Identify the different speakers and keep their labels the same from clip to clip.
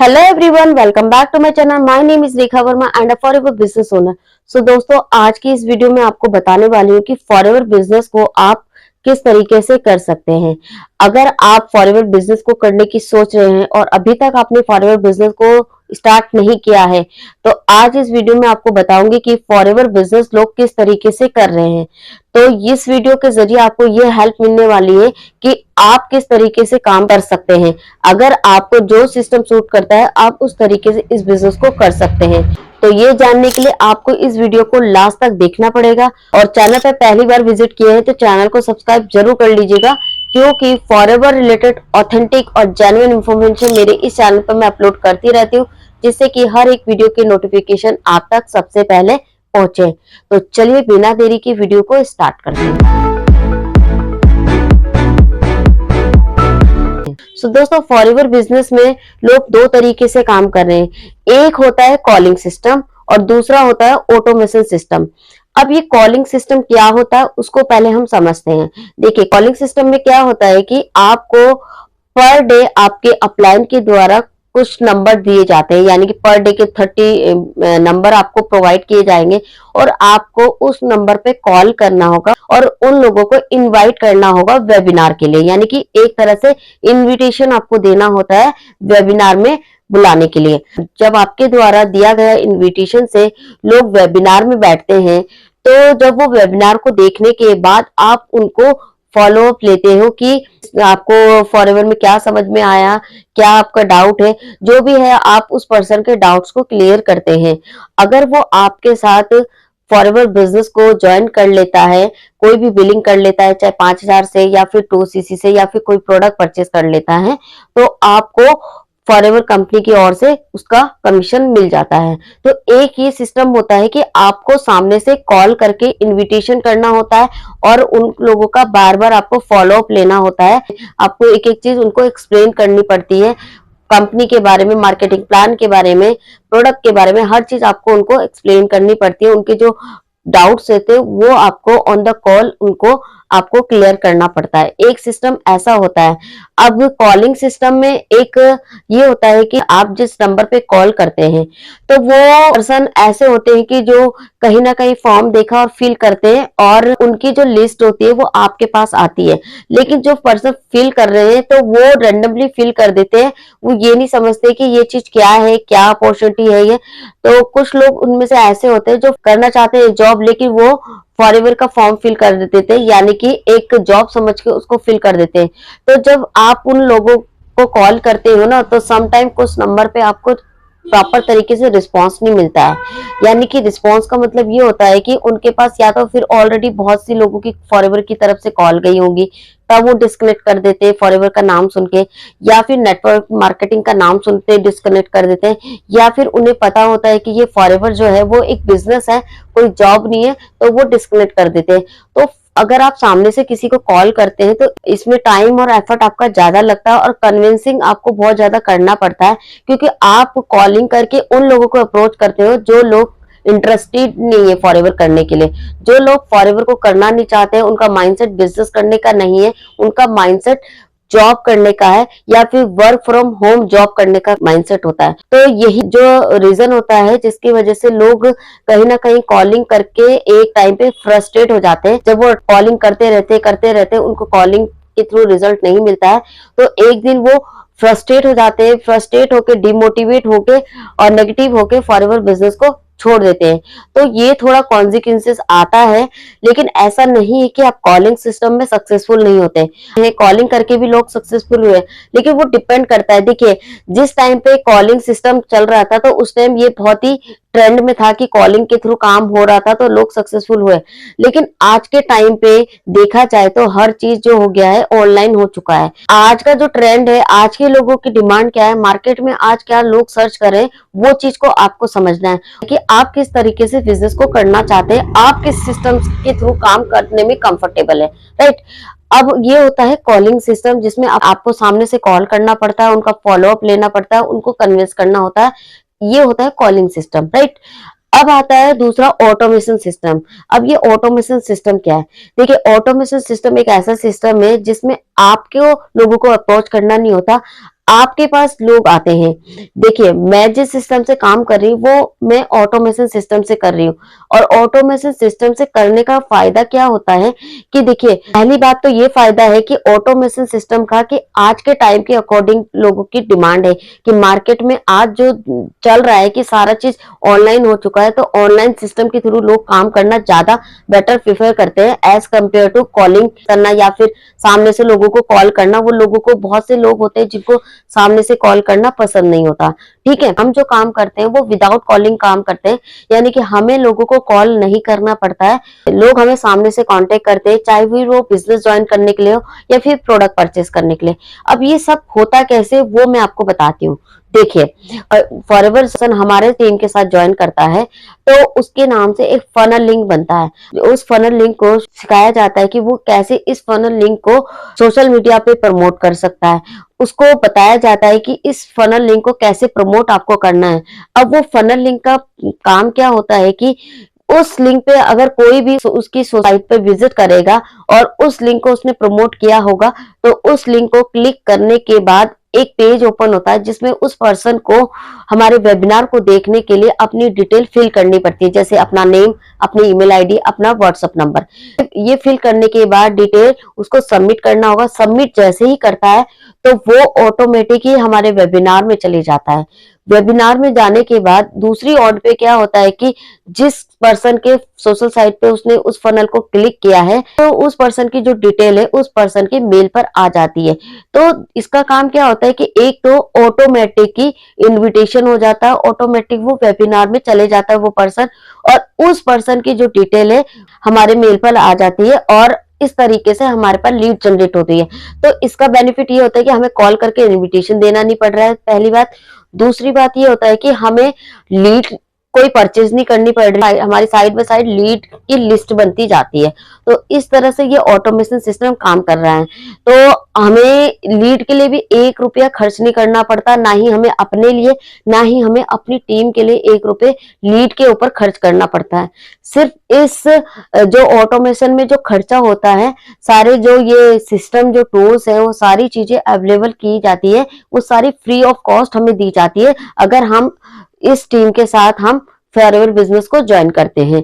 Speaker 1: Hello everyone, welcome back to my channel. My name is Rekha Verma and a forever business owner. So दोस्तों, आज की इस video में आपको बताने वाली हूँ कि फॉरएवर बिजनेस को आप किस तरीके से कर सकते हैं। अगर आप फॉरएवर बिजनेस को करने की सोच रहे हैं और अभी तक आपने फॉरएवर बिजनेस को स्टार्ट नहीं किया है, तो आज इस वीडियो में आपको बताऊंगी कि फॉरएवर बिजनेस लोग किस तरीके से कर रहे हैं। तो इस वीडियो के जरिए आपको ये हेल्प मिलने वाली है कि आप किस तरीके से काम कर सकते हैं। अगर आपको जो सिस्टम सूट करता है, आप उस तरीके से इस बिजनेस को कर सकते हैं। तो ये जानने के लिए आपको इस वीडियो को लास्ट तक देखना पड़ेगा और चैनल पर पहली बार विजिट किए हैं तो चैनल को सब्सक्राइब जरूर कर लीजिएगा, क्योंकि फॉरएवर रिलेटेड ऑथेंटिक और जेन्युइन इंफॉर्मेशन मेरे इस चैनल पर मैं अपलोड करती रहती हूँ, जिससे कि हर एक वीडियो की नोटिफिकेशन आप तक सबसे पहले पहुंचे। तो चलिए बिना देरी की वीडियो को स्टार्ट करते हैं। दोस्तों, फॉरएवर बिजनेस में लोग दो तरीके से काम कर रहे हैं। एक होता है कॉलिंग सिस्टम और दूसरा होता है ऑटोमेशन सिस्टम। अब ये कॉलिंग सिस्टम क्या होता है उसको पहले हम समझते हैं। देखिए, कॉलिंग सिस्टम में क्या होता है कि आपको पर डे आपके अपलाइन के द्वारा कुछ नंबर दिए जाते हैं, यानी कि पर डे के 30 नंबर आपको प्रोवाइड किए जाएंगे और आपको उस नंबर पे कॉल करना होगा और उन लोगों को इनवाइट करना होगा वेबिनार के लिए। यानी कि एक तरह से इनविटेशन आपको देना होता है वेबिनार में बुलाने के लिए। जब आपके द्वारा दिया गया इनविटेशन से लोग वेबिनार में बैठते हैं, तो जब वो वेबिनार को देखने के बाद आप उनको फॉलो अप लेते हो कि आपको फॉरएवर में क्या समझ में आया, क्या आपका डाउट है, जो भी है आप उस पर्सन के डाउट्स को क्लियर करते हैं। अगर वो आपके साथ फॉरएवर बिजनेस को ज्वाइन कर लेता है, कोई भी बिलिंग कर लेता है, चाहे 5,000 से या फिर 2cc से या फिर कोई प्रोडक्ट परचेस कर लेता है, तो आपको फॉरएवर कंपनी की ओर से उसका कमीशन मिल जाता है। तो एक ही सिस्टम होता है कि आपको सामने से कॉल करके इनविटेशन करना होता है और उन लोगों का बार बार आपको फॉलो अप लेना होता है। आपको एक एक चीज उनको एक्सप्लेन करनी पड़ती है, कंपनी के बारे में, मार्केटिंग प्लान के बारे में, प्रोडक्ट के बारे में, हर चीज आपको उनको एक्सप्लेन करनी पड़ती है। उनके जो डाउट्स रहते हैं वो आपको ऑन द कॉल उनको आपको क्लियर करना पड़ता है। एक सिस्टम ऐसा होता है। अब कॉलिंग सिस्टम में एक ये होता है कि आप जिस नंबर पे कॉल करते हैं, तो वो पर्सन ऐसे होते हैं कि जो कहीं ना कहीं फॉर्म देखा और फिल करते हैं और उनकी जो लिस्ट होती है वो आपके पास आती है। लेकिन जो पर्सन फिल कर रहे हैं तो वो रैंडमली फिल कर देते हैं। वो ये नहीं समझते कि ये चीज क्या है, क्या अपॉर्चुनिटी है ये। तो कुछ लोग उनमें से ऐसे होते हैं जो करना चाहते हैं जॉब, लेकिन वो फॉरएवर का फॉर्म फिल कर देते थे, यानी कि एक जॉब समझ के उसको फिल कर देते हैं। तो जब आप उन लोगों को कॉल करते हो ना, तो सम टाइम कुछ नंबर पे आपको प्रॉपर तरीके से रिस्पांस नहीं मिलता है। यानी कि रिस्पांस का मतलब ये होता है कि उनके पास या तो फिर ऑलरेडी बहुत सी लोगों की फॉरएवर की तरफ से कॉल गई होगी, तब वो डिस्कनेक्ट कर देते हैं फॉरएवर का नाम सुन के, या फिर नेटवर्क मार्केटिंग का नाम सुनते डिस्कनेक्ट कर देते हैं, या फिर उन्हें पता होता है कि ये फॉरएवर जो है वो एक बिजनेस है, कोई जॉब नहीं है, तो वो डिस्कनेक्ट कर देते हैं। तो अगर आप सामने से किसी को कॉल करते हैं तो इसमें टाइम और एफर्ट आपका ज्यादा लगता है और कन्विंसिंग आपको बहुत ज्यादा करना पड़ता है, क्योंकि आप कॉलिंग करके उन लोगों को अप्रोच करते हो जो लोग इंटरेस्टेड नहीं है फॉरएवर करने के लिए। जो लोग फॉरएवर को करना नहीं चाहते हैं, उनका माइंडसेट बिजनेस करने का नहीं है, उनका माइंडसेट जॉब करने का है या फिर वर्क फ्रॉम होम जॉब करने का माइंडसेट होता है। तो यही जो रीजन होता है जिसकी वजह से लोग कहीं ना कहीं कॉलिंग करके एक टाइम पे फ्रस्ट्रेट हो जाते हैं। जब वो कॉलिंग करते रहते उनको कॉलिंग के थ्रू रिजल्ट नहीं मिलता है, तो एक दिन वो फ्रस्ट्रेट हो जाते हैं। फ्रस्ट्रेट होके, डिमोटिवेट होके और नेगेटिव होके फॉरएवर बिजनेस को छोड़ देते हैं। तो ये थोड़ा कॉन्सिक्वेंसेस आता है, लेकिन ऐसा नहीं है कि आप कॉलिंग सिस्टम में सक्सेसफुल नहीं होते हैं। कॉलिंग करके भी लोग सक्सेसफुल हुए, लेकिन वो डिपेंड करता है। देखिए, जिस टाइम पे कॉलिंग सिस्टम चल रहा था तो उस टाइम ये बहुत ही ट्रेंड में था कि कॉलिंग के थ्रू काम हो रहा था, तो लोग सक्सेसफुल हुए। लेकिन आज के टाइम पे देखा जाए तो हर चीज जो हो गया है ऑनलाइन हो चुका है। आज का जो ट्रेंड है, आज के लोगों की डिमांड क्या है, मार्केट में आज क्या लोग सर्च कर रहे हैं, वो चीज को आपको समझना है कि आप किस तरीके से बिजनेस को करना चाहते हैं, आप किस सिस्टम के थ्रू काम करने में कंफर्टेबल है, राइट। अब ये होता है कॉलिंग सिस्टम, जिसमें आपको सामने से कॉल करना पड़ता है, उनका फॉलो अप लेना पड़ता है, उनको कन्विंस करना होता है। ये होता है कॉलिंग सिस्टम, राइट। अब आता है दूसरा ऑटोमेशन सिस्टम। अब ये ऑटोमेशन सिस्टम क्या है? देखिए, ऑटोमेशन सिस्टम एक ऐसा सिस्टम है जिसमें आपको लोगों को अप्रोच करना नहीं होता। आपके पास लोग आते हैं। देखिए, मैं जिस सिस्टम से काम कर रही हूँ वो मैं ऑटोमेशन सिस्टम से कर रही हूँ, और ऑटोमेशन सिस्टम से करने का फायदा क्या होता है कि देखिए, पहली बात तो ये फायदा है कि ऑटोमेशन सिस्टम का कि आज के टाइम के अकॉर्डिंग लोगों की डिमांड है कि मार्केट में आज जो चल रहा है कि सारा चीज ऑनलाइन हो चुका है, तो ऑनलाइन सिस्टम के थ्रू लोग काम करना ज्यादा बेटर प्रेफर करते हैं एज कम्पेयर टू कॉलिंग करना या फिर सामने से लोगों को कॉल करना। वो लोगों को, बहुत से लोग होते हैं जिनको सामने से कॉल करना पसंद नहीं होता। ठीक है, हम जो काम करते हैं वो विदाउट कॉलिंग काम करते हैं, यानी कि हमें लोगों को कॉल नहीं करना पड़ता है। लोग हमें सामने से कांटेक्ट करते हैं, चाहे फिर वो बिजनेस ज्वाइन करने के लिए हो या फिर प्रोडक्ट परचेस करने के लिए। अब ये सब होता कैसे वो मैं आपको बताती हूँ। देखिए, फॉरएवर पर्सन हमारे टीम के साथ ज्वाइन करता है तो उसके नाम से एक फनल लिंक बनता है। उस फनल लिंक को सिखाया जाता है कि वो कैसे इस फनल लिंक को सोशल मीडिया पे प्रमोट कर सकता है। उसको बताया जाता है कि इस फनल लिंक को कैसे प्रमोट आपको करना है। अब वो फनल लिंक का काम क्या होता है कि उस लिंक पे अगर कोई भी उसकी साइट पे विजिट करेगा और उस लिंक को उसने प्रमोट किया होगा, तो उस लिंक को क्लिक करने के बाद एक पेज ओपन होता है जिसमें उस पर्सन को हमारे वेबिनार को देखने के लिए अपनी डिटेल फिल करनी पड़ती है, जैसे अपना नेम, अपनी ईमेल आईडी, अपना व्हाट्सएप नंबर। ये फिल करने के बाद डिटेल उसको सबमिट करना होगा। सबमिट जैसे ही करता है तो वो ऑटोमेटिक ही हमारे वेबिनार में चले जाता है। वेबिनार में जाने के बाद दूसरी ऑन पे क्या होता है कि जिस पर्सन के सोशल साइट पे उसने उस फनल को क्लिक किया है, तो उस पर्सन की जो डिटेल है उस पर्सन के मेल पर आ जाती है। तो इसका काम क्या होता है कि एक तो ऑटोमेटिक ही इनविटेशन हो जाता है, ऑटोमेटिक वो वेबिनार में चले जाता है वो पर्सन, और उस पर्सन की जो डिटेल है हमारे मेल पर आ जाती है, और इस तरीके से हमारे पास लीड जनरेट होती है। तो इसका बेनिफिट ये होता है कि हमें कॉल करके इनविटेशन देना नहीं पड़ रहा है, पहली बात। दूसरी बात ये होता है कि हमें लीड कोई परचेज नहीं करनी पड़ रही, हमारी साइड बाय साइड लीड की लिस्ट बनती जाती है। तो इस तरह से ये ऑटोमेशन सिस्टम काम कर रहा है। तो हमें लीड के लिए भी 1 रुपया खर्च नहीं करना पड़ता, ना ही हमें अपने लिए, ना ही हमें अपनी टीम के लिए 1 रुपए लीड के ऊपर खर्च करना पड़ता है। सिर्फ इस जो ऑटोमेशन में जो खर्चा होता है, सारे जो ये सिस्टम जो टूल्स है वो सारी चीजें अवेलेबल की जाती है, वो सारी फ्री ऑफ कॉस्ट हमें दी जाती है अगर हम इस टीम के साथ हम फॉरएवर बिजनेस को ज्वाइन करते हैं।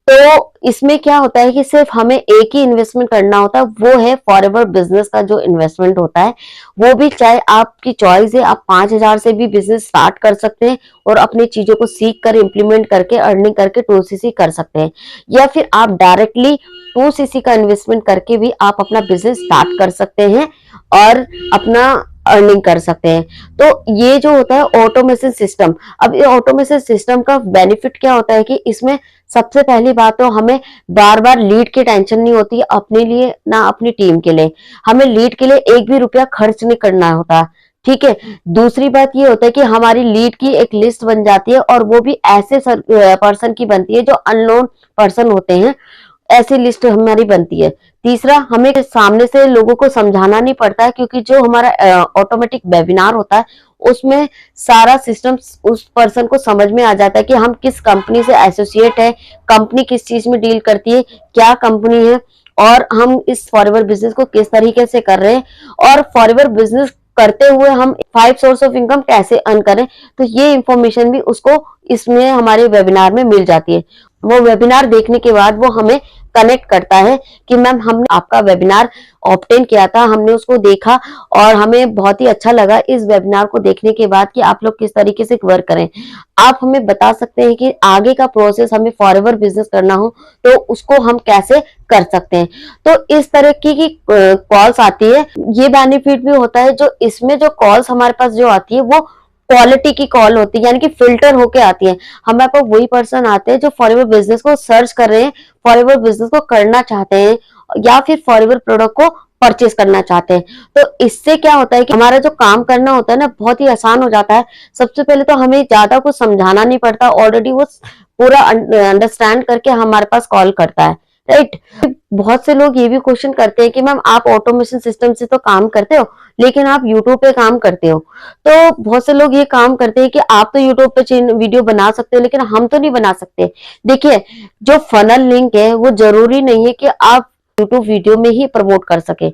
Speaker 1: तो इसमें क्या होता है कि सिर्फ हमें एक ही इन्वेस्टमेंट करना होता है, वो है फॉरएवर बिजनेस का जो इन्वेस्टमेंट होता है। वो भी चाहे आपकी चॉइस है, आप 5,000 से भी बिजनेस स्टार्ट कर सकते हैं और अपनी चीजों को सीख कर इम्प्लीमेंट करके अर्निंग करके 2cc कर सकते हैं, या फिर आप डायरेक्टली 2cc का इन्वेस्टमेंट करके भी आप अपना बिजनेस स्टार्ट कर सकते हैं और अपना अर्निंग कर सकते हैं। तो ये जो होता है ऑटोमेशन सिस्टम, अब ये ऑटोमेशन सिस्टम का बेनिफिट क्या होता है कि इसमें सबसे पहली बात तो हमें बार बार लीड की टेंशन नहीं होती अपने लिए ना अपनी टीम के लिए। हमें लीड के लिए 1 भी रुपया खर्च नहीं करना होता। ठीक है, दूसरी बात ये होता है कि हमारी लीड की एक लिस्ट बन जाती है, और वो भी ऐसे पर्सन की बनती है जो अननोन पर्सन होते हैं, ऐसी लिस्ट हमारी बनती है। तीसरा, हमें सामने से लोगों को समझाना नहीं पड़ता है, क्योंकि जो हमारा ऑटोमेटिक वेबिनार होता है उसमें सारा सिस्टम उस पर्सन को समझ में आ जाता है कि हम किस कंपनी से एसोसिएट है, कंपनी किस चीज में डील करती है, क्या कंपनी है, और हम इस फॉरएवर बिजनेस को किस तरीके से कर रहे हैं, और फॉरएवर बिजनेस करते हुए हम 5 सोर्स ऑफ इनकम कैसे अर्न करें। तो ये इंफॉर्मेशन भी उसको इसमें हमारे वेबिनार में मिल जाती है। वो वेबिनार देखने के बाद वो हमें कनेक्ट करता है कि मैम हमने आपका वेबिनार ऑब्टेन किया था, हमने उसको देखा और हमें बहुत ही अच्छा लगा इस वेबिनार को देखने के बाद कि आप लोग किस तरीके से वर्क करें। आप हमें बता सकते हैं कि आगे का प्रोसेस हमें फॉरएवर बिजनेस करना हो तो उसको हम कैसे कर सकते हैं। तो इस तरह की कॉल्स आती है। ये बेनिफिट भी होता है जो इसमें जो कॉल्स हमारे पास जो आती है वो क्वालिटी की कॉल होती है, यानी कि फिल्टर होके आती है। हमारे पास वही पर्सन आते हैं जो फॉरएवर बिजनेस को सर्च कर रहे हैं, फॉरएवर बिजनेस को करना चाहते हैं, या फिर फॉरएवर प्रोडक्ट को परचेस करना चाहते हैं। तो इससे क्या होता है कि हमारा जो काम करना होता है ना बहुत ही आसान हो जाता है। सबसे पहले तो हमें ज्यादा कुछ समझाना नहीं पड़ता, ऑलरेडी वो पूरा अंडरस्टैंड करके हमारे पास कॉल करता है, राइट। बहुत से लोग ये भी क्वेश्चन करते हैं कि मैम आप ऑटोमेशन सिस्टम से तो काम करते हो लेकिन आप यूट्यूब पे काम करते हो। तो बहुत से लोग ये काम करते हैं कि आप तो यूट्यूब पे वीडियो बना सकते हो लेकिन हम तो नहीं बना सकते। देखिए, जो फनल लिंक है वो जरूरी नहीं है कि आप यूट्यूब वीडियो में ही प्रमोट कर सके।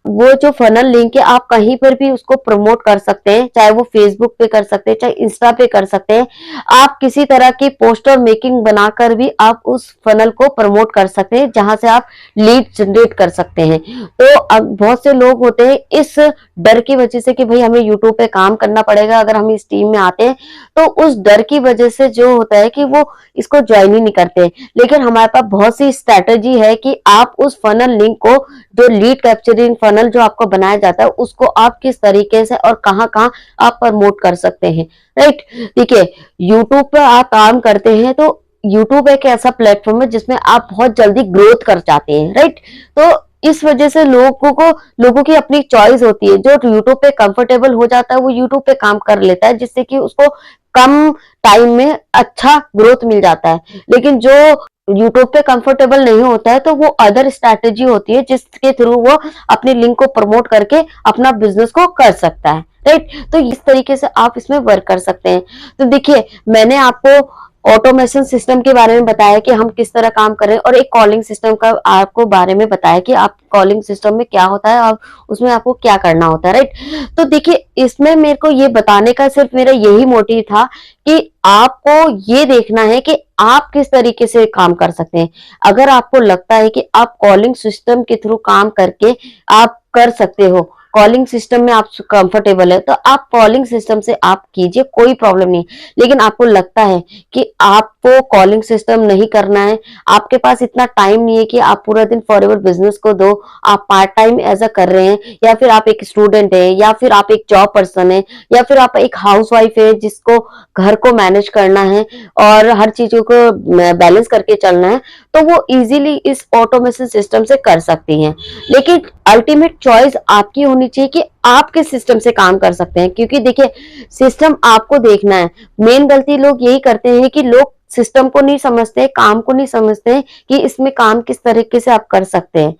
Speaker 1: वो जो फनल लिंक है आप कहीं पर भी उसको प्रमोट कर सकते हैं, चाहे वो फेसबुक पे कर सकते हैं, चाहे इंस्टा पे कर सकते हैं। आप किसी तरह की पोस्टर मेकिंग बनाकर भी आप उस फनल को प्रमोट कर सकते हैं, जहां से आप लीड जनरेट कर सकते हैं। तो अब बहुत से लोग होते हैं इस डर की वजह से कि भाई हमें यूट्यूब पे काम करना पड़ेगा अगर हम इस टीम में आते हैं, तो उस डर की वजह से जो होता है कि वो इसको ज्वाइन ही नहीं करते। लेकिन हमारे पास बहुत सी स्ट्रैटेजी है कि आप उस फनल लिंक को, जो लीड कैप्चरिंग फनल जो आपको बनाया जाता है, उसको आप किस तरीके से और कहां कहां आप प्रमोट कर सकते हैं। राइट, देखिए यूट्यूब पे आप काम करते हैं तो यूट्यूब एक ऐसा प्लेटफॉर्म है जिसमें आप बहुत जल्दी ग्रोथ कर जाते हैं। राइट, तो इस वजह से लोगों की अपनी चॉइस होती है। जो यूट्यूब पे कंफर्टेबल हो जाता है वो यूट्यूब पे काम कर लेता है, जिससे कि उसको कम टाइम में अच्छा ग्रोथ मिल जाता है। लेकिन जो यूट्यूब पे कंफर्टेबल नहीं होता है तो वो अदर स्ट्रैटेजी होती है जिसके थ्रू वो अपने लिंक को प्रमोट करके अपना बिजनेस को कर सकता है। राइट, तो इस तरीके से आप इसमें वर्क कर सकते हैं। तो देखिए, मैंने आपको ऑटोमेशन सिस्टम के बारे में बताया कि हम किस तरह काम कर रहे हैं, और एक कॉलिंग सिस्टम का आपको बारे में बताया कि आप कॉलिंग सिस्टम में क्या होता है और उसमें आपको क्या करना होता है। राइट, तो देखिए इसमें मेरे को ये बताने का सिर्फ मेरा यही मोटिव था कि आपको ये देखना है कि आप किस तरीके से काम कर सकते हैं। अगर आपको लगता है कि आप कॉलिंग सिस्टम के थ्रू काम करके आप कर सकते हो, कॉलिंग सिस्टम में आप कंफर्टेबल है, तो आप कॉलिंग सिस्टम से आप कीजिए, कोई प्रॉब्लम नहीं। लेकिन आपको लगता है कि आपको कॉलिंग सिस्टम नहीं करना है, आपके पास इतना टाइम नहीं है कि आप पूरा दिन फॉरएवर बिजनेस को दो, आप पार्ट टाइम ऐसा कर रहे हैं, या फिर आप एक स्टूडेंट है, या फिर आप एक जॉब पर्सन है, या फिर आप एक हाउसवाइफ है जिसको घर को मैनेज करना है और हर चीजों को बैलेंस करके चलना है, तो वो इजीली इस ऑटोमेशन सिस्टम से कर सकती हैं। लेकिन अल्टीमेट चॉइस आपकी होनी चाहिए कि आप किस सिस्टम से काम कर सकते हैं, क्योंकि देखिए सिस्टम आपको देखना है। मेन गलती लोग यही करते हैं कि लोग सिस्टम को नहीं समझते, काम को नहीं समझते कि इसमें काम किस तरीके से आप कर सकते हैं।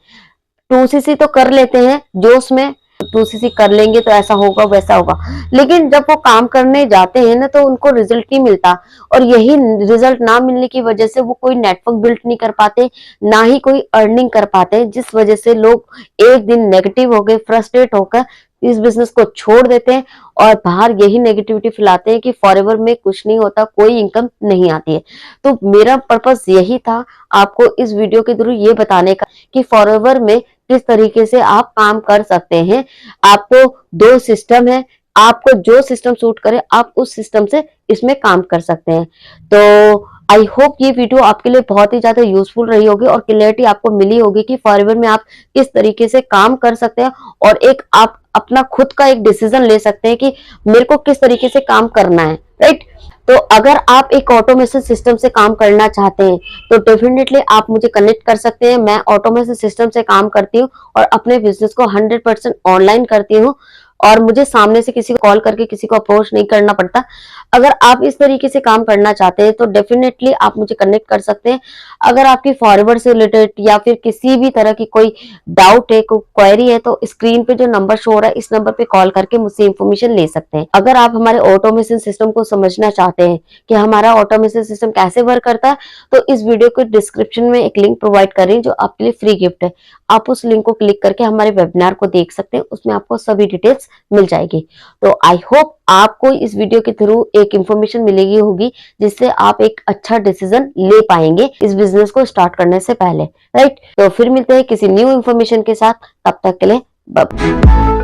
Speaker 1: 2cc तो कर लेते हैं जोश में, 2cc कर लेंगे तो ऐसा होगा वैसा होगा, लेकिन जब वो काम करने जाते हैं ना तो उनको रिजल्ट नहीं मिलता, और यही रिजल्ट ना मिलने की वजह से वो कोई नेटवर्क बिल्ड नहीं कर पाते, ना ही कोई अर्निंग कर पाते, जिस वजह से लोग एक दिन नेगेटिव हो गए, फ्रस्ट्रेट होकर इस बिजनेस को छोड़ देते हैं और बाहर यही नेगेटिविटी फैलाते हैं कि फॉरएवर में कुछ नहीं होता, कोई इनकम नहीं आती है। तो मेरा पर्पस यही था आपको इस वीडियो के थ्रू ये बताने का कि फॉरएवर में किस तरीके से आप काम कर सकते हैं। आपको 2 सिस्टम है, आपको जो सिस्टम सूट करे आप उस सिस्टम से इसमें काम कर सकते हैं। तो आई होप ये वीडियो आपके लिए बहुत ही ज्यादा यूजफुल रही होगी और क्लैरिटी आपको मिली होगी कि फॉरएवर में आप किस तरीके से काम कर सकते हैं, और एक आप अपना खुद का एक डिसीजन ले सकते हैं कि मेरे को किस तरीके से काम करना है। राइट, तो अगर आप एक ऑटोमेशन सिस्टम से काम करना चाहते हैं तो डेफिनेटली आप मुझे कनेक्ट कर सकते हैं। मैं ऑटोमेशन सिस्टम से काम करती हूँ और अपने बिजनेस को 100% ऑनलाइन करती हूँ, और मुझे सामने से किसी को कॉल करके किसी को अप्रोच नहीं करना पड़ता। अगर आप इस तरीके से काम करना चाहते हैं तो डेफिनेटली आप मुझे कनेक्ट कर सकते हैं। अगर आपकी फॉरवर्ड से रिलेटेड या फिर किसी भी तरह की कोई डाउट है, कोई क्वेरी है, तो स्क्रीन पे जो नंबर शो हो रहा है इस नंबर पे कॉल करके मुझसे इंफॉर्मेशन ले सकते हैं। अगर आप हमारे ऑटोमेशन सिस्टम को समझना चाहते हैं कि हमारा ऑटोमेशन सिस्टम कैसे वर्क करता है, तो इस वीडियो के डिस्क्रिप्शन में एक लिंक प्रोवाइड कर रही है जो आपके लिए फ्री गिफ्ट है। आप उस लिंक को क्लिक करके हमारे वेबिनार को देख सकते हैं, उसमें आपको सभी डिटेल्स मिल जाएगी। तो आई होप आपको इस वीडियो के थ्रू एक इंफॉर्मेशन मिलेगी होगी जिससे आप एक अच्छा डिसीजन ले पाएंगे इस बिजनेस को स्टार्ट करने से पहले। राइट, तो फिर मिलते हैं किसी न्यू इंफॉर्मेशन के साथ, तब तक के लिए बाय।